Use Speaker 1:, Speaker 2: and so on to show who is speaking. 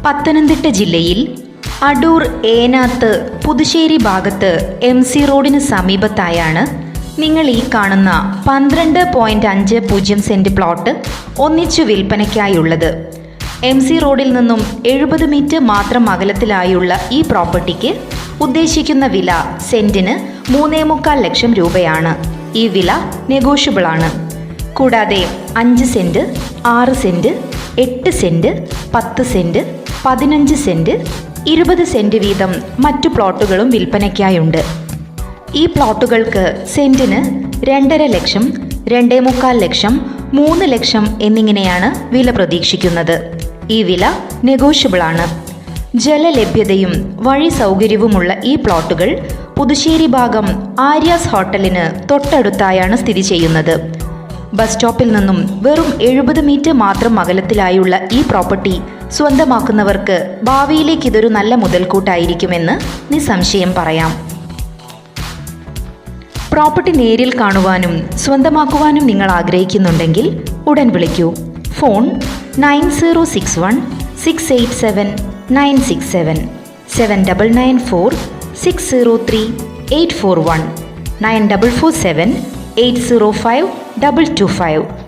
Speaker 1: പത്തനംതിട്ട ജില്ലയിൽ അടൂർ ഏനാത്ത് പുതുശ്ശേരി ഭാഗത്ത് MC റോഡിന് സമീപത്തായാണ് നിങ്ങൾ ഈ കാണുന്ന 12.50 സെന്റ് പ്ലോട്ട് ഒന്നിച്ചു വിൽപ്പനയ്ക്കായുള്ളത്. MC റോഡിൽ നിന്നും 70 മീറ്റർ മാത്രം അകലത്തിലായുള്ള ഈ പ്രോപ്പർട്ടിക്ക് ഉദ്ദേശിക്കുന്ന വില സെന്റിന് 3.25 ലക്ഷം രൂപയാണ്. ഈ വില നെഗോഷ്യബിൾ ആണ്. കൂടാതെ 5 saint, 6 saint, 8 saint, 10 saint, 15 saint, 20 saint വീതം മറ്റു പ്ലോട്ടുകളും വിൽപ്പനയ്ക്കായുണ്ട്. ഈ പ്ലോട്ടുകൾക്ക് സെന്റിന് 2.5 ലക്ഷം, 2.25 ലക്ഷം, 3 ലക്ഷം എന്നിങ്ങനെയാണ് വില പ്രതീക്ഷിക്കുന്നത്. ഈ വില നെഗോഷ്യബിൾ ആണ്. ജലലഭ്യതയും വഴി സൗകര്യവുമുള്ള ഈ പ്ലോട്ടുകൾ പുതുശ്ശേരി ഭാഗം ആര്യാസ് ഹോട്ടലിന് തൊട്ടടുത്തായാണ് സ്ഥിതി ചെയ്യുന്നത്. ബസ് സ്റ്റോപ്പിൽ നിന്നും വെറും 70 മീറ്റർ മാത്രം അകലത്തിലായുള്ള ഈ പ്രോപ്പർട്ടി സ്വന്തമാക്കുന്നവർക്ക് ഭാവിയിലേക്ക് ഇതൊരു നല്ല മുതൽക്കൂട്ടായിരിക്കുമെന്ന് നിസ്സംശയം പറയാം. പ്രോപ്പർട്ടി നേരിൽ കാണുവാനും സ്വന്തമാക്കുവാനും നിങ്ങൾ ആഗ്രഹിക്കുന്നുണ്ടെങ്കിൽ ഉടൻ വിളിക്കൂ. ഫോൺ 9061 687 967 7994 603 841 9447 805 225.